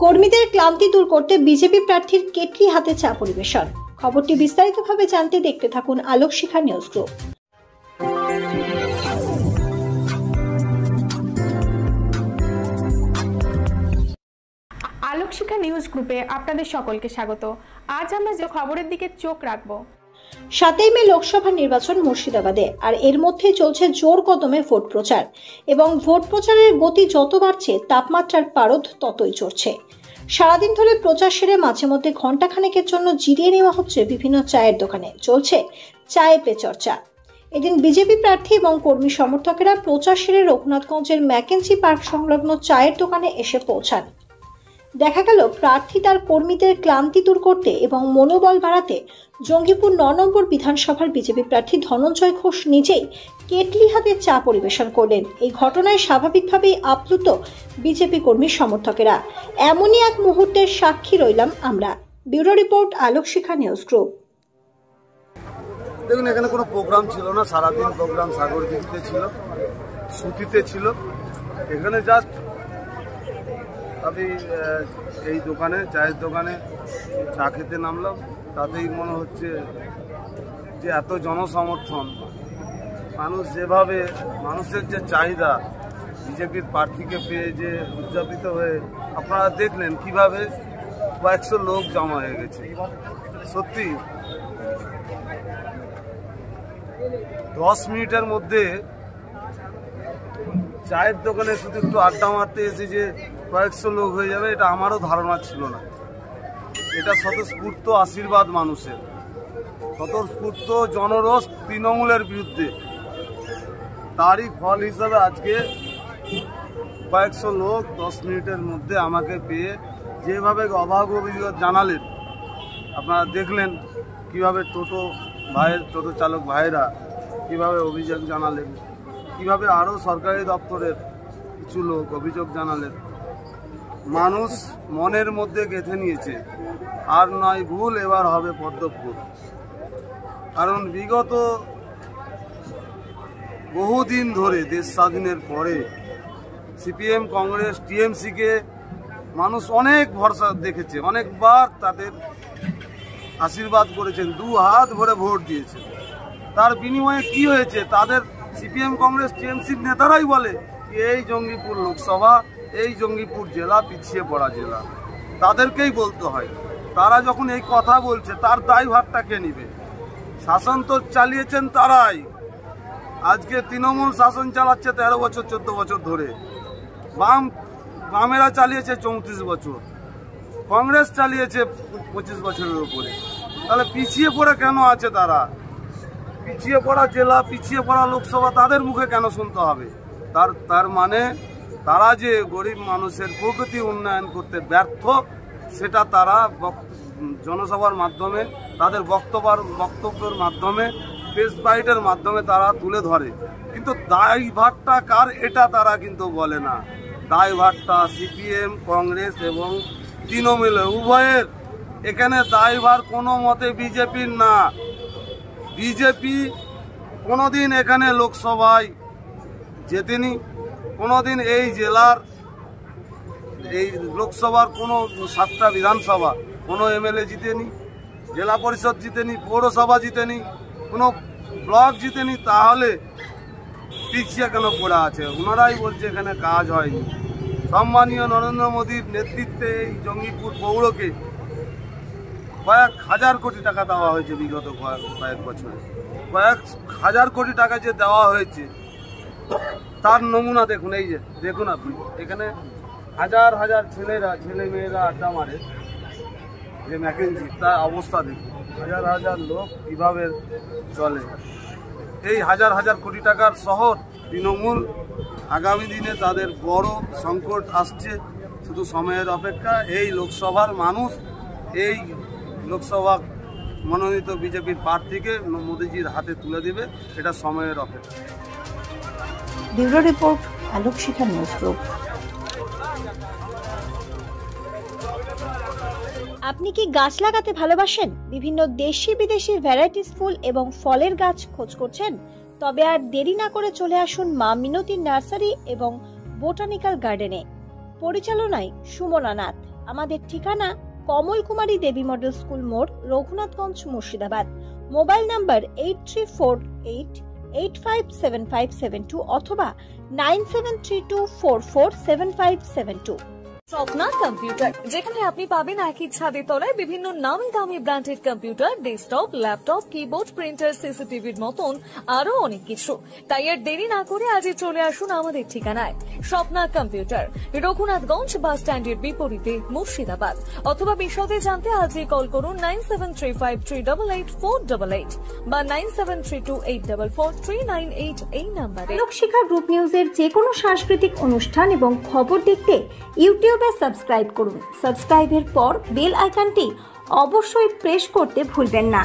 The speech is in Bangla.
কর্মীদের ক্লান্তি দূর করতে বিজেপি প্রার্থীর কেটলি হাতে চা পরিবেশন। খবরটি বিস্তারিতভাবে জানতে দেখতে থাকুন আলোক শিখা নিউজ গ্রুপ। আলোক শিখা নিউজ গ্রুপে আপনাদের সকলকে স্বাগত। আজ আমরা যে খবরের দিকে চোখ রাখবো, 7 মে লোকসভা নির্বাচন মুর্শিদাবাদে, আর এর মধ্যে চলছে জোর কদমে ভোট প্রচার এবং ভোট প্রচারের গতি যত বাড়ছে তাপমাত্রার পারদ ততই চড়ছে। সারাদিন ধরে প্রচার সেরে মাঝে মধ্যে ঘণ্টাখানেকের জন্য জিরিয়ে নেওয়া হচ্ছে বিভিন্ন চায়ের দোকানে। চলছে চায়ে পে চর্চা। এদিন বিজেপি প্রার্থী এবং কর্মী সমর্থকেরা প্রচার সেরে রঘুনাথগঞ্জের ম্যাকেন্সি পার্ক সংলগ্ন চায়ের দোকানে এসে পৌঁছান। দেখা গেল প্রার্থী তার কর্মীদের ক্লান্তি দূর করতে এবং মনোবল বাড়াতে জঙ্গিপুর 9 নম্বর বিধানসভার বিজেপি প্রার্থী ধনঞ্জয় ঘোষ নিজেই কেটলি হাতে চা পরিবেশন করলেন। এই ঘটনায় স্বাভাবিকভাবেই আপ্লুত বিজেপি কর্মী সমর্থকেরা। এমনই এক মুহূর্তের সাক্ষী রইলাম আমরা। ব্যুরো রিপোর্ট, আলোক শিখা নিউজ গ্রুপ। দেখুন, এখানে কোনো প্রোগ্রাম ছিল না। সারাদিন প্রোগ্রাম সাগর দিতে ছিল, সুতিতে ছিল। এখানে জাস্ট আমি এই দোকানে, চায়ের দোকানে চা খেতে নামলাম। তাতেই মনে হচ্ছে যে এত জনসমর্থন, মানুষ যেভাবে, মানুষের যে চাহিদা বিজেপির প্রার্থীকে পেয়ে যে উদযাপিত হয়ে আপনারা দেখলেন কিভাবে কয়েকশো লোক জমা হয়ে গেছে। সত্যি 10 মিনিটের মধ্যে চায়ের দোকানে শুধু একটু আড্ডা মারতে এসে যে কয়েকশো লোক হয়ে যাবে, এটা আমারও ধারণা ছিল না। এটা স্বতঃস্ফূর্ত আশীর্বাদ মানুষের, স্বতঃস্ফূর্ত জনরোষ তৃণমূলের বিরুদ্ধে, তারই ফল হিসাবে আজকে কয়েকশো লোক 10 মিনিটের মধ্যে আমাকে পেয়ে যেভাবে অভাব অভিযোগ জানালেন, আপনারা দেখলেন কিভাবে টোটো চালক ভাইয়েরা কিভাবে অভিযোগ জানালেন, কিভাবে আরও সরকারি দপ্তরের কিছু লোক অভিযোগ জানালেন। মানুষ মনের মধ্যে গেঁথে নিয়েছে, আর নয় ভুল, এবার হবে পদ্মফুল। কারণ বিগত বহুদিন ধরে দেশ স্বাধীনের পরে সিপিএম, কংগ্রেস, টিএমসিকে মানুষ অনেক ভরসা দেখেছে, অনেকবার তাদের আশীর্বাদ করেছেন, 2 হাত ভরে ভোট দিয়েছে। তার বিনিময়ে কি হয়েছে? তাদের সিপিএম, কংগ্রেস, টিএমসির নেতারাই বলে এই জঙ্গিপুর লোকসভা, এই জঙ্গিপুর জেলা পিছিয়ে পড়া জেলা, তাদেরকেই বলতে হয়। তারা যখন এই কথা বলছে, তার দায়ভারটা কে নিবে? শাসন তো চালিয়েছেন তারাই। আজকে তৃণমূল শাসন চালাচ্ছে 13 বছর 14 বছর ধরে, বামেরা চালিয়েছে 34 বছর, কংগ্রেস চালিয়েছে 25 বছরের উপরে। তাহলে পিছিয়ে পড়ে কেন আছে তারা? পিছিয়ে পড়া জেলা, পিছিয়ে পড়া লোকসভা তাদের মুখে কেন শুনতে হবে? তার মানে তারা যে গরিব মানুষের প্রকৃতি উন্নয়ন করতে ব্যর্থ, সেটা তারা জনসভার মাধ্যমে, তাদের বক্তব্যের মাধ্যমে, প্রেস বাইটের মাধ্যমে তারা তুলে ধরে। কিন্তু দায়ভারটা কার, এটা তারা কিন্তু বলে না। দায়ভারটা সিপিএম, কংগ্রেস এবং তৃণমূলের উভয়ের। এখানে দায়ভার কোনো মতে বিজেপির না। বিজেপি কোনোদিন এখানে লোকসভায় জেতেনি, কোনোদিন এই জেলার, এই লোকসভার কোনো 7টা বিধানসভা কোনো এমএলএ জিতেনি, জেলা পরিষদ জিতেনি, পৌরসভা জিতেনি, কোনো ব্লক জিতেনি। তাহলে পিছিয়ে কেন পড়ে আছে? ওনারাই বলছে এখানে কাজ হয়নি। সম্মানীয় নরেন্দ্র মোদীর নেতৃত্বে এই জঙ্গিপুর পৌরকে কয়েক হাজার কোটি টাকা দেওয়া হয়েছে বিগত কয়েক বছরে। কয়েক হাজার কোটি টাকা যে দেওয়া হয়েছে, তার নমুনা দেখুন। এই যে দেখুন, আপনি এখানে হাজার হাজার ছেলে মেয়েরা আড্ডা মারে যে ম্যাকেন্সি, তার অবস্থা দেখুন। হাজার হাজার লোক কিভাবে চলে। এই হাজার হাজার কোটি টাকার শহর তৃণমূল, আগামী দিনে তাদের বড় সংকট আসছে, শুধু সময়ের অপেক্ষা। এই লোকসভার মানুষ এই লোকসভা মনোনীত বিজেপির প্রার্থীকে মোদীজির হাতে তুলে দিবে, এটা সময়ের অপেক্ষা। ব্যুরো রিপোর্ট, আলোক শিখা নিউজ গ্রুপ। আপনি কি গাছ লাগাতে ভালোবাসেন? বিভিন্ন দেশি বিদেশি ভ্যারাইটিস ফুল এবং ফলের গাছ খোঁজ করছেন? তবে আর দেরি না করে চলে আসুন মা মিনতি নার্সারি এবং বোটানিক্যাল গার্ডেনে। পরিচালনায় সুমনা নাথ। আমাদের ঠিকানা কমল কুমারী দেবী মডেল স্কুল মোড়, রঘুনাথগঞ্জ, মুর্শিদাবাদ। মোবাইল নাম্বার 8348857572 অথবা 9732447572। স্বপ্না কম্পিউটার, যেখানে আপনি পাবেন একই ছাদের তলায় বিভিন্ন নামি দামি branded computer, desktop, laptop, keyboard, printer, সিসিটিভির মতন আরো অনেক কিছু। তাই আর দেরি না করে আজই চলে আসুন আমাদের ঠিকানায় স্বপ্না কম্পিউটার, রঘুনাথগঞ্জ বাস স্ট্যান্ডের বিপরীতে, মুর্শিদাবাদ। অথবা বিশদে জানতে আজই কল করুন 9735388488 বা 9732844398 এই নাম্বারে। লোকশিক্ষা গ্রুপ নিউজের যে কোনো সাংস্কৃতিক অনুষ্ঠান এবং খবর দেখতে ইউটিউবে সাবস্ক্রাইব করুন। সাবস্ক্রাইবের পর বেল আইকনটি অবশ্যই প্রেস করতে ভুলবেন না।